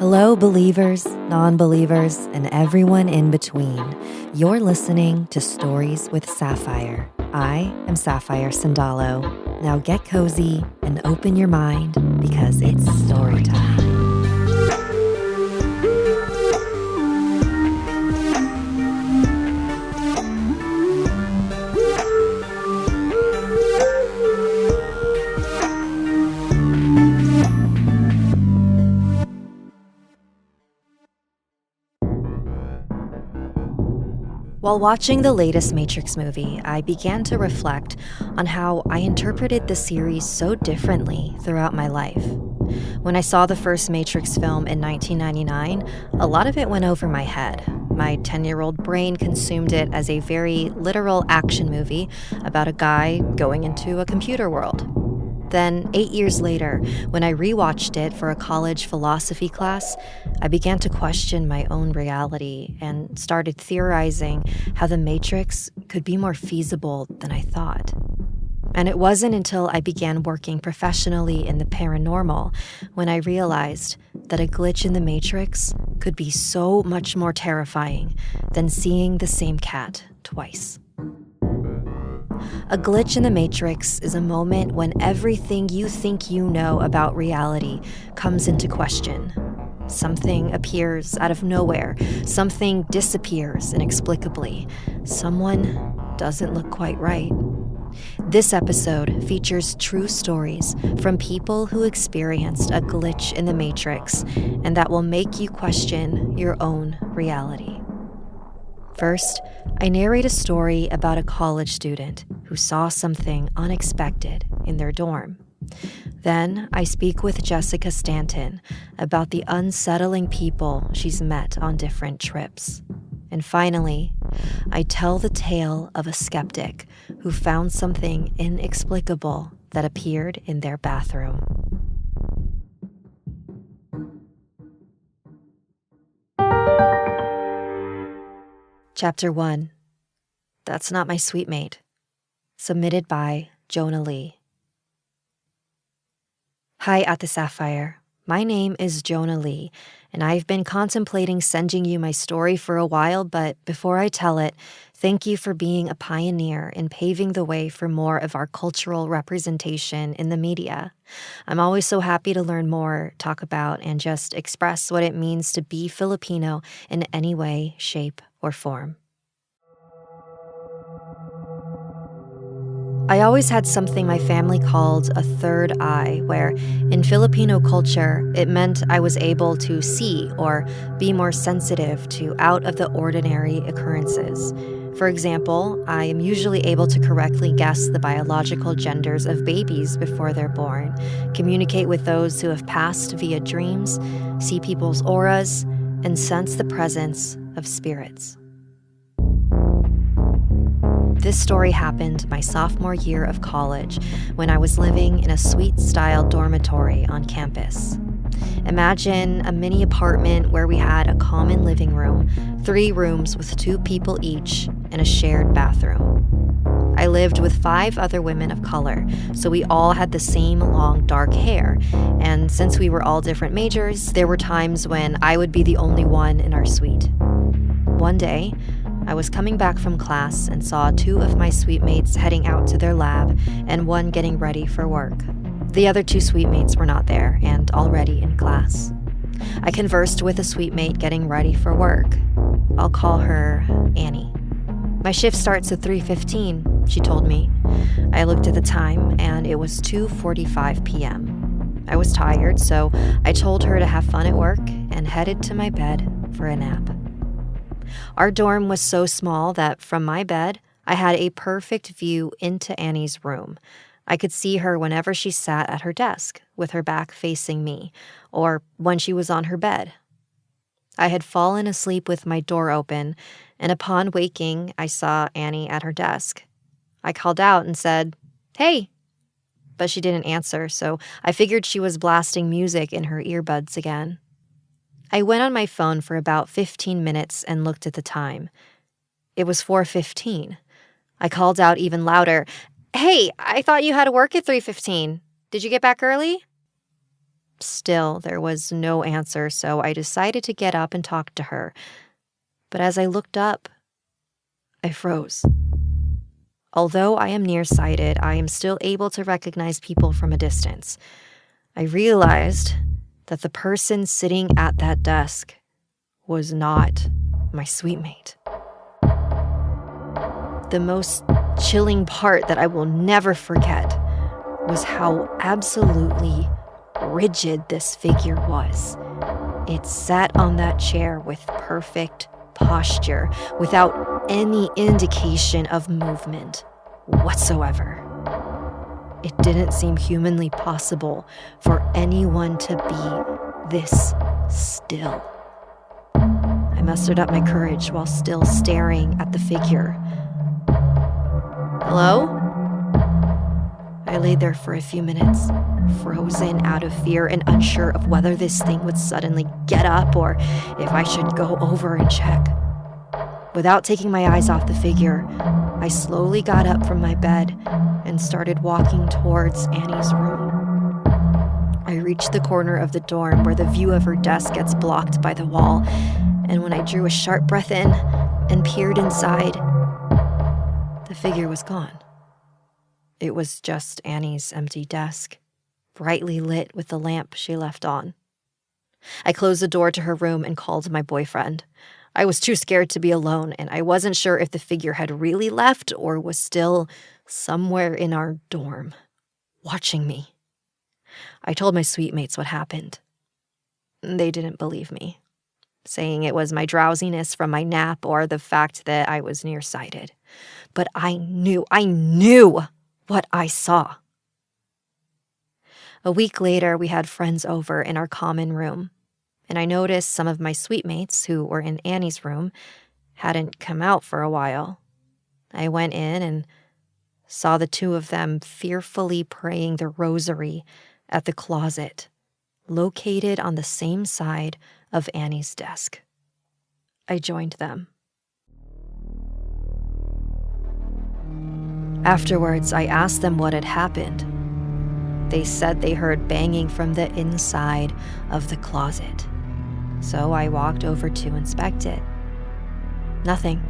Hello, believers, non-believers, and everyone in between. You're listening to Stories with Sapphire. I am Sapphire Sandalo. Now get cozy and open your mind because it's story time. While watching the latest Matrix movie, I began to reflect on how I interpreted the series so differently throughout my life. When I saw the first Matrix film in 1999, a lot of it went over my head. My 10-year-old brain consumed it as a very literal action movie about a guy going into a computer world. Then, 8 years later, when I rewatched it for a college philosophy class, I began to question my own reality and started theorizing how the Matrix could be more feasible than I thought. And it wasn't until I began working professionally in the paranormal when I realized that a glitch in the Matrix could be so much more terrifying than seeing the same cat twice. A glitch in the Matrix is a moment when everything you think you know about reality comes into question. Something appears out of nowhere. Something disappears inexplicably. Someone doesn't look quite right. This episode features true stories from people who experienced a glitch in the Matrix and that will make you question your own reality. First, I narrate a story about a college student who saw something unexpected in their dorm. Then, I speak with Jessica Stanton about the unsettling people she's met on different trips. And finally, I tell the tale of a skeptic who found something inexplicable that appeared in their bathroom. Chapter 1. That's Not My Sweet Mate. Submitted by Jonah Lee. Hi, at the Sapphire. My name is Jonah Lee, and I've been contemplating sending you my story for a while, but before I tell it, thank you for being a pioneer in paving the way for more of our cultural representation in the media. I'm always so happy to learn more, talk about, and just express what it means to be Filipino in any way, shape, or form. I always had something my family called a third eye, where in Filipino culture, it meant I was able to see or be more sensitive to out-of-the-ordinary occurrences. For example, I am usually able to correctly guess the biological genders of babies before they're born, communicate with those who have passed via dreams, see people's auras, and sense the presence of spirits. This story happened my sophomore year of college when I was living in a suite-style dormitory on campus. Imagine a mini apartment where we had a common living room, 3 rooms with 2 people each, and a shared bathroom. I lived with 5 other women of color, so we all had the same long dark hair, and since we were all different majors, there were times when I would be the only one in our suite. One day, I was coming back from class and saw 2 of my suite mates heading out to their lab and one getting ready for work. The other 2 suite mates were not there and already in class. I conversed with a suite mate getting ready for work. I'll call her Annie. My shift starts at 3:15, she told me. I looked at the time and it was 2:45 p.m. I was tired, so I told her to have fun at work and headed to my bed for a nap. Our dorm was so small that from my bed, I had a perfect view into Annie's room. I could see her whenever she sat at her desk, with her back facing me, or when she was on her bed. I had fallen asleep with my door open, and upon waking, I saw Annie at her desk. I called out and said, "Hey," but she didn't answer, so I figured she was blasting music in her earbuds again. I went on my phone for about 15 minutes and looked at the time. It was 4:15. I called out even louder, "Hey, I thought you had to work at 3:15. Did you get back early?" Still, there was no answer, so I decided to get up and talk to her. But as I looked up, I froze. Although I am nearsighted, I am still able to recognize people from a distance. I realized that the person sitting at that desk was not my suite mate. The most chilling part that I will never forget was how absolutely rigid this figure was. It sat on that chair with perfect posture, without any indication of movement whatsoever. It didn't seem humanly possible for anyone to be this still. I mustered up my courage while still staring at the figure. "Hello?" I lay there for a few minutes, frozen out of fear and unsure of whether this thing would suddenly get up or if I should go over and check. Without taking my eyes off the figure, I slowly got up from my bed and started walking towards Annie's room. I reached the corner of the dorm where the view of her desk gets blocked by the wall, and when I drew a sharp breath in and peered inside, the figure was gone. It was just Annie's empty desk, brightly lit with the lamp she left on. I closed the door to her room and called my boyfriend. I was too scared to be alone, and I wasn't sure if the figure had really left or was still somewhere in our dorm, watching me. I told my suite mates what happened. They didn't believe me, saying it was my drowsiness from my nap or the fact that I was nearsighted. But I knew what I saw. A week later, we had friends over in our common room, and I noticed some of my suite mates who were in Annie's room hadn't come out for a while. I went in and saw the two of them fearfully praying the rosary at the closet, located on the same side of Annie's desk. I joined them. Afterwards, I asked them what had happened. They said they heard banging from the inside of the closet. So I walked over to inspect it. Nothing.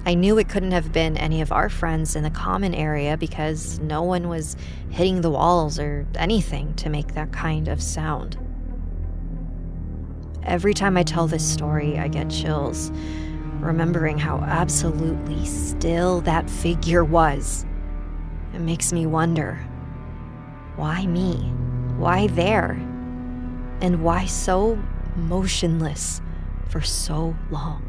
I knew it couldn't have been any of our friends in the common area because no one was hitting the walls or anything to make that kind of sound. Every time I tell this story, I get chills, remembering how absolutely still that figure was. It makes me wonder, why me? Why there? And why so motionless for so long?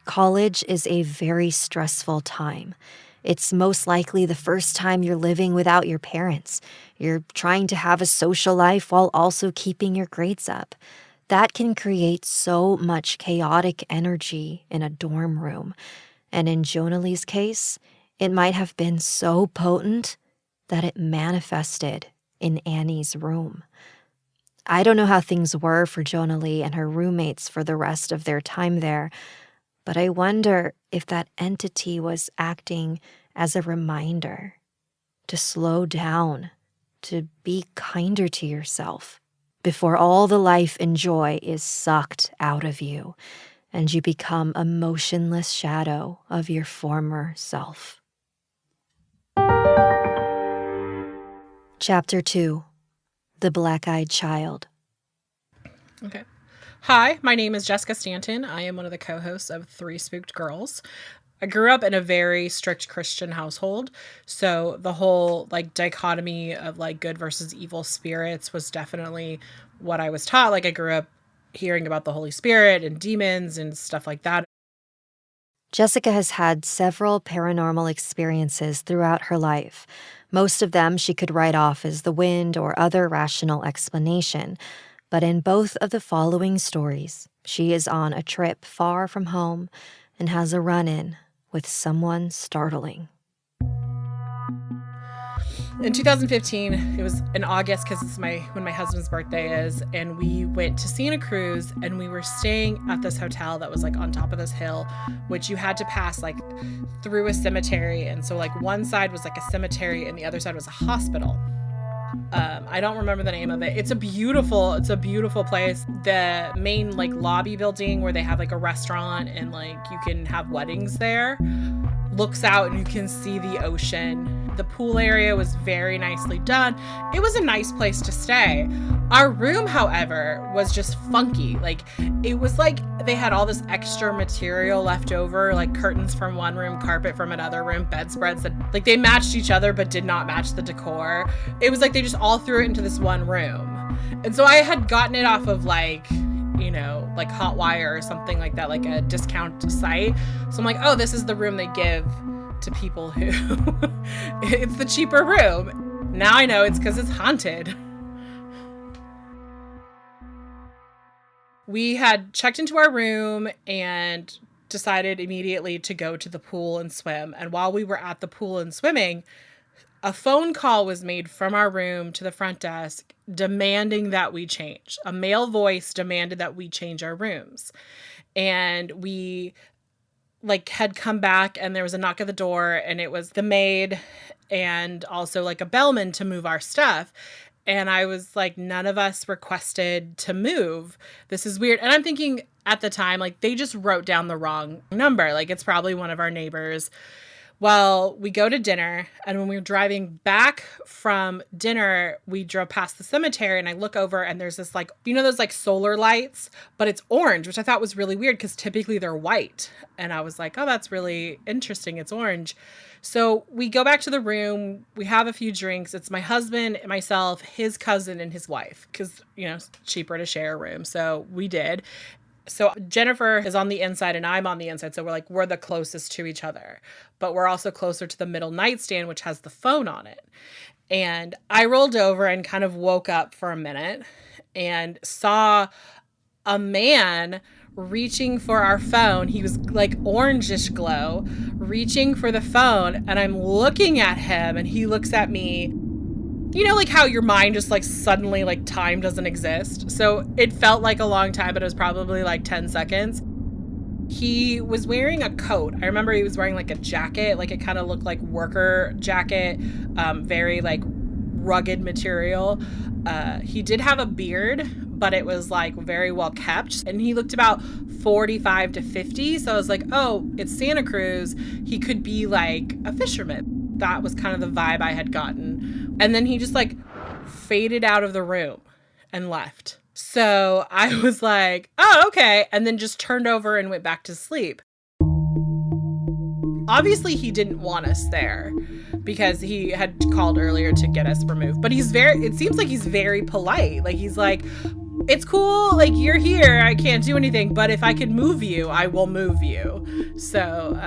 College is a very stressful time. It's most likely the first time you're living without your parents. You're trying to have a social life while also keeping your grades up. That can create so much chaotic energy in a dorm room. And in Jonalie's case, it might have been so potent that it manifested in Annie's room. I don't know how things were for Jonalie and her roommates for the rest of their time there, but I wonder if that entity was acting as a reminder to slow down, to be kinder to yourself before all the life and joy is sucked out of you and you become a motionless shadow of your former self. Chapter 2: The Black-Eyed Child. Okay. Hi, my name is Jessica Stanton. I am one of the co-hosts of Three Spooked Girls. I grew up in a very strict Christian household, so the whole dichotomy of good versus evil spirits was definitely what I was taught. I grew up hearing about the Holy Spirit and demons and stuff like that. Jessica has had several paranormal experiences throughout her life. Most of them she could write off as the wind or other rational explanation. But in both of the following stories, she is on a trip far from home and has a run-in with someone startling. In 2015, it was in August because it's when my husband's birthday is, and we went to Santa Cruz, and we were staying at this hotel that was like on top of this hill, which you had to pass like through a cemetery. And so like one side was like a cemetery and the other side was a hospital. I don't remember the name of it. It's a beautiful place. The main like lobby building where they have like a restaurant and like you can have weddings there looks out and you can see the ocean. The pool area was very nicely done. It was a nice place to stay. Our room, however, was just funky. Like it was like they had all this extra material left over, like curtains from one room, carpet from another room, bedspreads that like they matched each other but did not match the decor. It was like they just all threw it into this one room. And so I had gotten it off of like, you know, like Hotwire or something like that, like a discount site. So I'm like, oh, this is the room they give to people who it's the cheaper room. Now I know it's because it's haunted. We had checked into our room and decided immediately to go to the pool and swim. And while we were at the pool and swimming, a phone call was made from our room to the front desk demanding that we change. A male voice demanded that we change our rooms. And we like had come back and there was a knock at the door and it was the maid and also like a bellman to move our stuff. And I was like, none of us requested to move. This is weird. And I'm thinking at the time, like they just wrote down the wrong number. Like it's probably one of our neighbors. Well, we go to dinner, and when we were driving back from dinner, we drove past the cemetery, and I look over, and there's this, like, you know those, like, solar lights? But it's orange, which I thought was really weird, because typically they're white. And I was like, oh, that's really interesting. It's orange. So we go back to the room. We have a few drinks. It's my husband, myself, his cousin, and his wife, because, you know, it's cheaper to share a room. So we did. So Jennifer is on the inside and I'm on the inside. So we're the closest to each other, but we're also closer to the middle nightstand, which has the phone on it. And I rolled over and kind of woke up for a minute and saw a man reaching for our phone. He was like orangish glow, reaching for the phone. And I'm looking at him and he looks at me. You know, like how your mind just like suddenly like time doesn't exist. So it felt like a long time, but it was probably like 10 seconds. He was wearing a coat. I remember he was wearing like a jacket, like it kind of looked like worker jacket, very like rugged material. He did have a beard, but it was like very well kept. And he looked about 45 to 50. So I was like, oh, it's Santa Cruz. He could be like a fisherman. That was kind of the vibe I had gotten. And then he just like faded out of the room and left. So I was like, oh, okay. And then just turned over and went back to sleep. Obviously, he didn't want us there because he had called earlier to get us removed. But it seems like he's very polite. Like he's like, it's cool. Like you're here. I can't do anything. But if I could move you, I will move you. So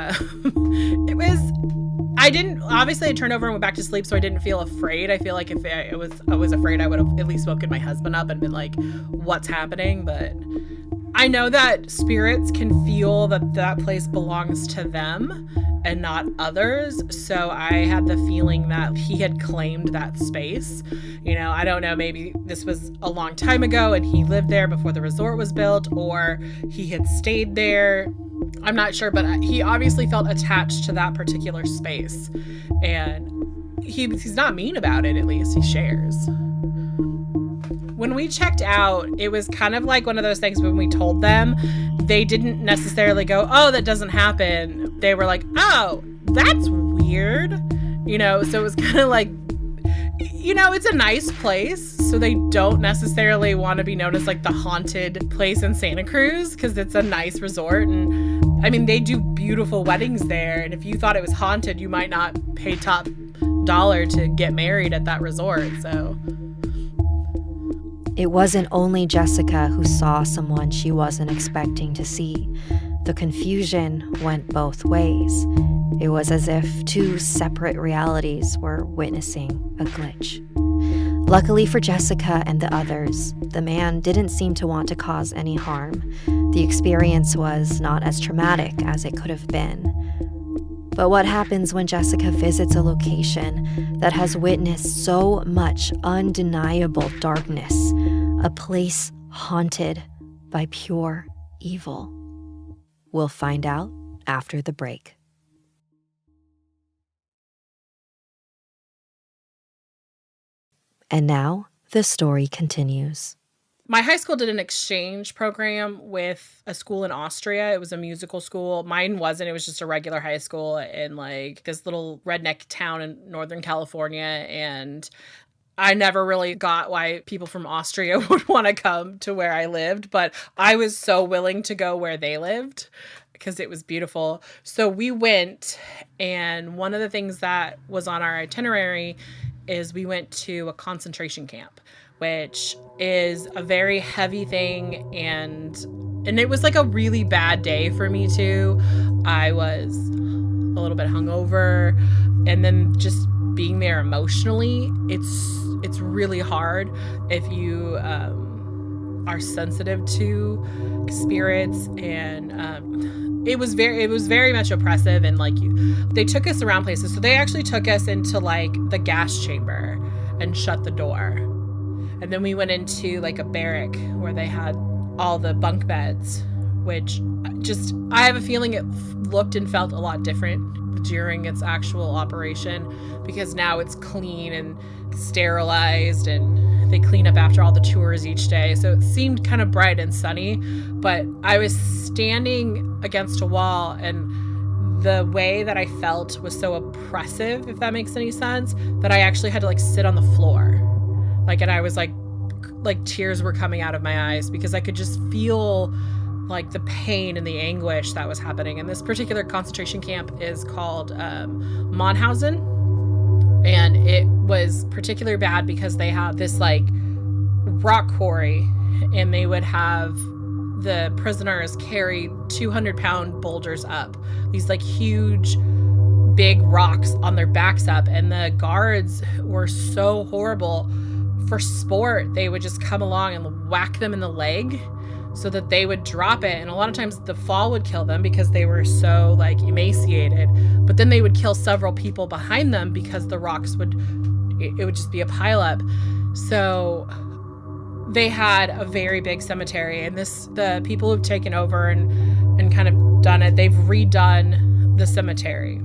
obviously I turned over and went back to sleep, so I didn't feel afraid. I feel like if I was afraid, I would have at least woken my husband up and been like, what's happening? But I know that spirits can feel that place belongs to them and not others. So I had the feeling that he had claimed that space. You know, I don't know, maybe this was a long time ago and he lived there before the resort was built, or he had stayed there. I'm not sure, but he obviously felt attached to that particular space. And he's not mean about it, at least. He shares. When we checked out, it was kind of like one of those things when we told them, they didn't necessarily go, oh, that doesn't happen. They were like, oh, that's weird. You know, so it was kind of like, you know, it's a nice place, so they don't necessarily want to be known as like the haunted place in Santa Cruz because it's a nice resort. And I mean, they do beautiful weddings there. And if you thought it was haunted, you might not pay top dollar to get married at that resort. So it wasn't only Jessica who saw someone she wasn't expecting to see. The confusion went both ways. It was as if two separate realities were witnessing a glitch. Luckily for Jessica and the others, the man didn't seem to want to cause any harm. The experience was not as traumatic as it could have been. But what happens when Jessica visits a location that has witnessed so much undeniable darkness, a place haunted by pure evil? We'll find out after the break. And now, the story continues. My high school did an exchange program with a school in Austria. It was a musical school. Mine wasn't. It was just a regular high school in like this little redneck town in Northern California. And I never really got why people from Austria would want to come to where I lived, but I was so willing to go where they lived because it was beautiful. So we went, and one of the things that was on our itinerary is we went to a concentration camp, which is a very heavy thing, and it was like a really bad day for me too. I was a little bit hungover, and then just being there emotionally, it's really hard if you are sensitive to spirits, and it was very much oppressive. And like they took us around places. So they actually took us into like the gas chamber and shut the door. And then we went into like a barrack where they had all the bunk beds, which just, I have a feeling it looked and felt a lot different during its actual operation, because now it's clean and sterilized and they clean up after all the tours each day. So it seemed kind of bright and sunny, but I was standing against a wall, and the way that I felt was so oppressive, if that makes any sense, that I actually had to like sit on the floor. Like, and I was like tears were coming out of my eyes because I could just feel like the pain and the anguish that was happening. And this particular concentration camp is called Mauthausen. And it was particularly bad because they had this like rock quarry, and they would have the prisoners carry 200-pound boulders up, these like huge big rocks on their backs up. And the guards were so horrible. For sport, they would just come along and whack them in the leg so that they would drop it. And a lot of times the fall would kill them because they were so like emaciated, but then they would kill several people behind them because the rocks would just be a pileup. So they had a very big cemetery, and the people who've taken over and kind of done it, they've redone the cemetery.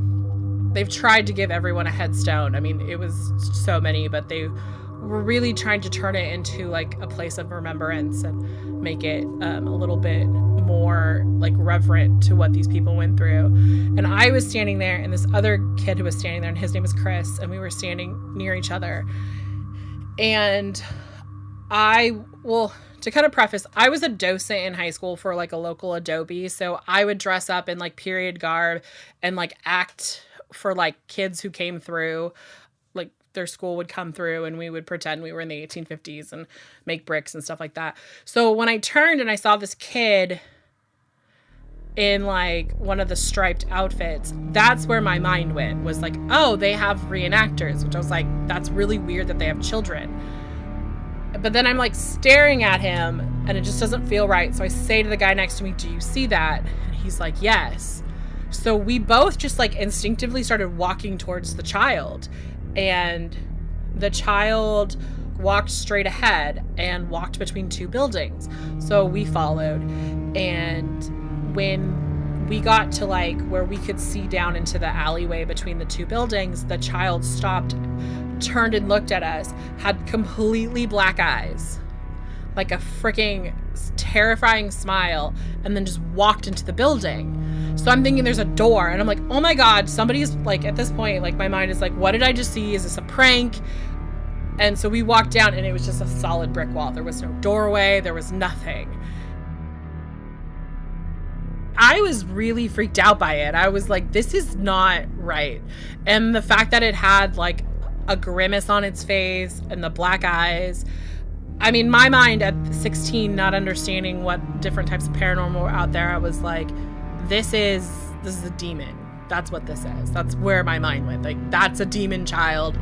They've tried to give everyone a headstone. I mean, it was so many, but they were really trying to turn it into like a place of remembrance and make it a little bit more like reverent to what these people went through. And I was standing there, and this other kid who was standing there, and his name was Chris, and we were standing near each other. And to kind of preface, I was a docent in high school for like a local Adobe, so I would dress up in like period garb and like act for like kids who came through, like their school would come through, and we would pretend we were in the 1850s and make bricks and stuff like that. So when I turned and I saw this kid in like one of the striped outfits, that's where my mind went, was like, oh, they have reenactors, which I was like, that's really weird that they have children. But then I'm like staring at him, and it just doesn't feel right. So I say to the guy next to me, do you see that? And he's like, yes. So we both just like instinctively started walking towards the child, and the child walked straight ahead and walked between two buildings. So we followed, and when we got to like where we could see down into the alleyway between the two buildings, the child stopped, turned and looked at us, had completely black eyes, like a freaking terrifying smile, and then just walked into the building. So I'm thinking there's a door, and I'm like, oh my God, somebody's like, at this point, like my mind is like, what did I just see? Is this a prank? And so we walked down, and it was just a solid brick wall. There was no doorway. There was nothing. I was really freaked out by it. I was like, this is not right. And the fact that it had like a grimace on its face and the black eyes, I mean, my mind at 16, not understanding what different types of paranormal were out there, I was like, this is a demon. That's what this is. That's where my mind went. Like, that's a demon child.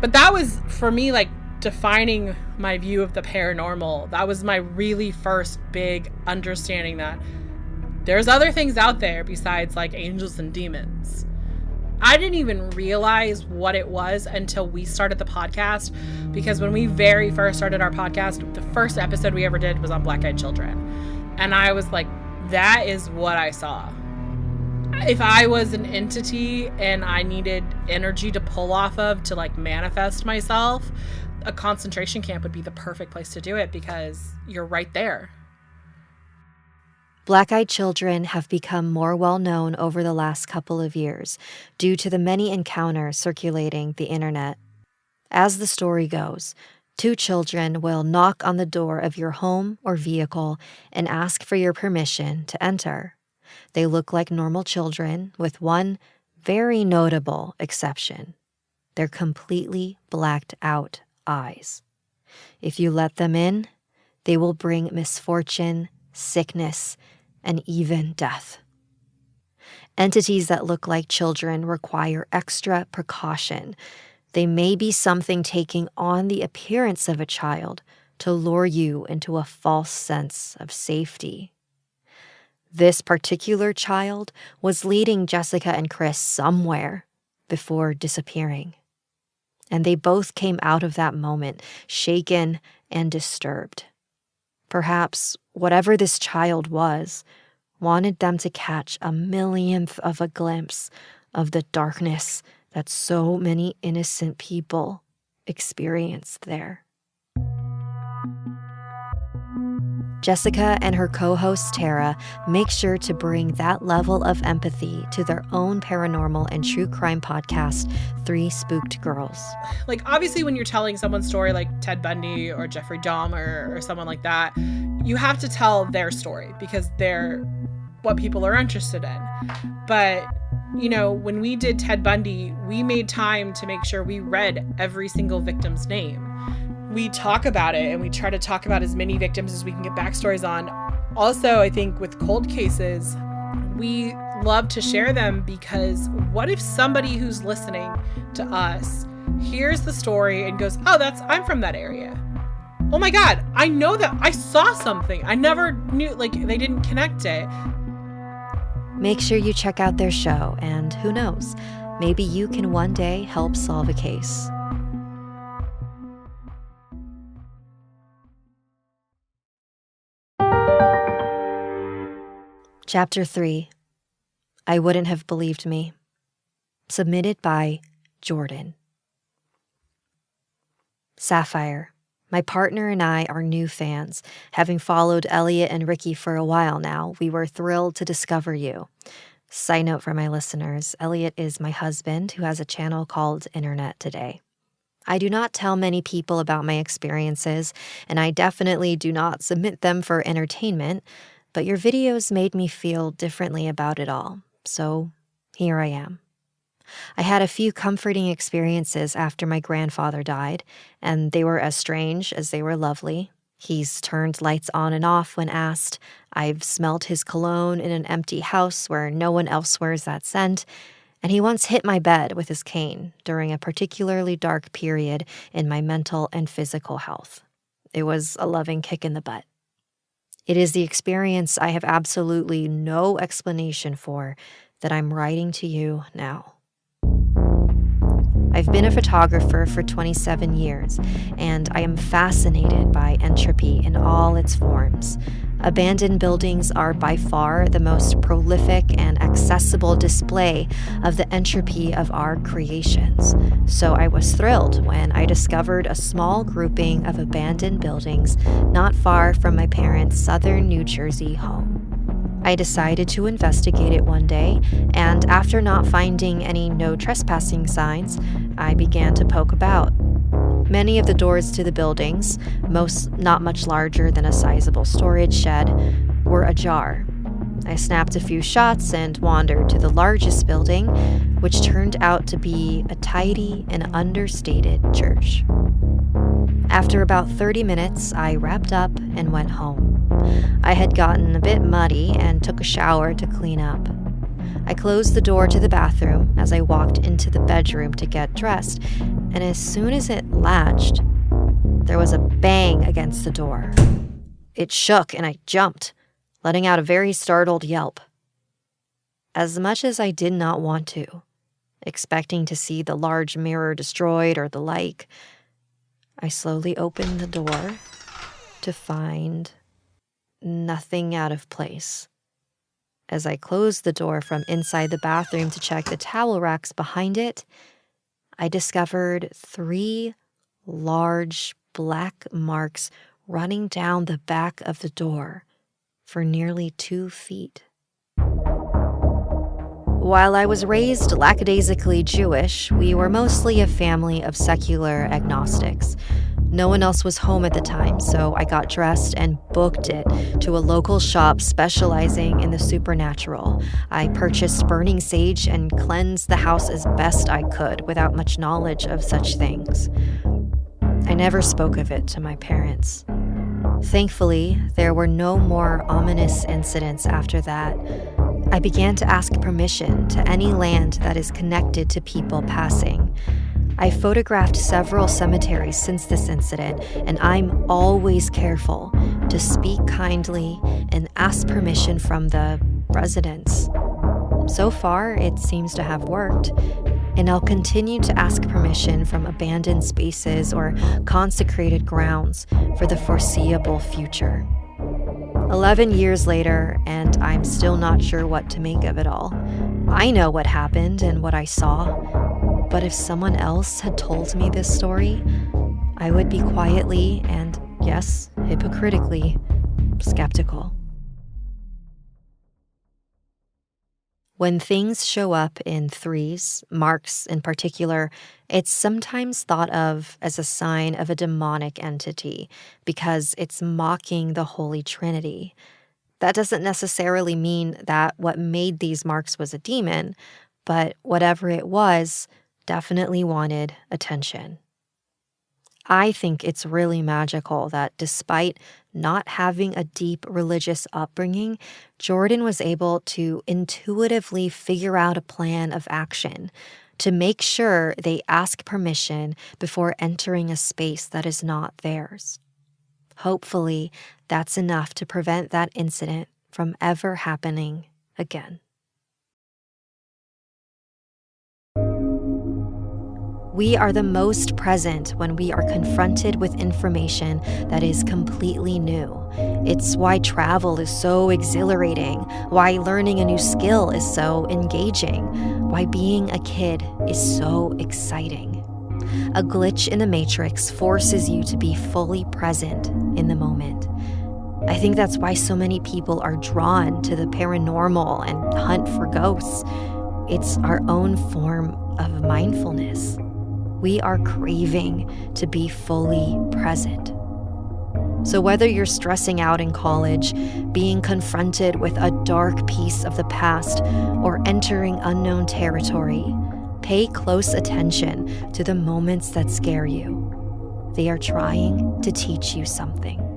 But that was, for me, like, defining my view of the paranormal. That was my really first big understanding that there's other things out there besides, like, angels and demons. I didn't even realize what it was until we started the podcast, because when we very first started our podcast, the first episode we ever did was on Black-Eyed Children. And I was like, that is what I saw. If I was an entity and I needed energy to pull off of to like manifest myself, a concentration camp would be the perfect place to do it, because you're right there. Black-Eyed Children have become more well-known over the last couple of years due to the many encounters circulating the internet. As the story goes, 2 children will knock on the door of your home or vehicle and ask for your permission to enter. They look like normal children, with one very notable exception: their completely blacked out eyes. If you let them in, they will bring misfortune, sickness, and even death. Entities that look like children require extra precaution. They may be something taking on the appearance of a child to lure you into a false sense of safety. This particular child was leading Jessica and Chris somewhere before disappearing. And they both came out of that moment shaken and disturbed. Perhaps whatever this child was wanted them to catch a millionth of a glimpse of the darkness that so many innocent people experienced there. Jessica and her co-host Tara make sure to bring that level of empathy to their own paranormal and true crime podcast, Three Spooked Girls. Like, obviously, when you're telling someone's story like Ted Bundy or Jeffrey Dahmer or someone like that, you have to tell their story because they're what people are interested in. But, you know, when we did Ted Bundy, we made time to make sure we read every single victim's name. We talk about it, and we try to talk about as many victims as we can get backstories on. Also, I think with cold cases, we love to share them, because what if somebody who's listening to us hears the story and goes, oh, I'm from that area. Oh my God, I know that. I saw something. I never knew, like, they didn't connect it. Make sure you check out their show, and who knows, maybe you can one day help solve a case. Chapter 3. I Wouldn't Have Believed Me. Submitted by Jordan. Sapphire. My partner and I are new fans. Having followed Elliot and Ricky for a while now, we were thrilled to discover you. Side note for my listeners, Elliot is my husband who has a channel called Internet Today. I do not tell many people about my experiences, and I definitely do not submit them for entertainment, but your videos made me feel differently about it all, so here I am. I had a few comforting experiences after my grandfather died, and they were as strange as they were lovely. He's turned lights on and off when asked. I've smelled his cologne in an empty house where no one else wears that scent, and he once hit my bed with his cane during a particularly dark period in my mental and physical health. It was a loving kick in the butt. It is the experience I have absolutely no explanation for that I'm writing to you now. I've been a photographer for 27 years, and I am fascinated by entropy in all its forms. Abandoned buildings are by far the most prolific and accessible display of the entropy of our creations. So I was thrilled when I discovered a small grouping of abandoned buildings not far from my parents' southern New Jersey home. I decided to investigate it one day, and after not finding any no trespassing signs, I began to poke about. Many of the doors to the buildings, most not much larger than a sizable storage shed, were ajar. I snapped a few shots and wandered to the largest building, which turned out to be a tidy and understated church. After about 30 minutes, I wrapped up and went home. I had gotten a bit muddy and took a shower to clean up. I closed the door to the bathroom as I walked into the bedroom to get dressed, and as soon as it latched, there was a bang against the door. It shook and I jumped, letting out a very startled yelp. As much as I did not want to, expecting to see the large mirror destroyed or the like. I slowly opened the door to find nothing out of place. As I closed the door from inside the bathroom to check the towel racks behind it, I discovered 3 large black marks running down the back of the door for nearly 2 feet. While I was raised lackadaisically Jewish, we were mostly a family of secular agnostics. No one else was home at the time, so I got dressed and booked it to a local shop specializing in the supernatural. I purchased burning sage and cleansed the house as best I could without much knowledge of such things. I never spoke of it to my parents. Thankfully, there were no more ominous incidents after that. I began to ask permission to any land that is connected to people passing. I photographed several cemeteries since this incident, and I'm always careful to speak kindly and ask permission from the residents. So far, it seems to have worked, and I'll continue to ask permission from abandoned spaces or consecrated grounds for the foreseeable future. 11 years later, and I'm still not sure what to make of it all. I know what happened and what I saw, but if someone else had told me this story, I would be quietly and, yes, hypocritically, skeptical. When things show up in 3s, marks in particular, it's sometimes thought of as a sign of a demonic entity because it's mocking the Holy Trinity. That doesn't necessarily mean that what made these marks was a demon, but whatever it was definitely wanted attention. I think it's really magical that despite not having a deep religious upbringing, Jordan was able to intuitively figure out a plan of action to make sure they ask permission before entering a space that is not theirs. Hopefully, that's enough to prevent that incident from ever happening again. We are the most present when we are confronted with information that is completely new. It's why travel is so exhilarating, why learning a new skill is so engaging, why being a kid is so exciting. A glitch in the matrix forces you to be fully present in the moment. I think that's why so many people are drawn to the paranormal and hunt for ghosts. It's our own form of mindfulness. We are craving to be fully present. So whether you're stressing out in college, being confronted with a dark piece of the past, or entering unknown territory, pay close attention to the moments that scare you. They are trying to teach you something.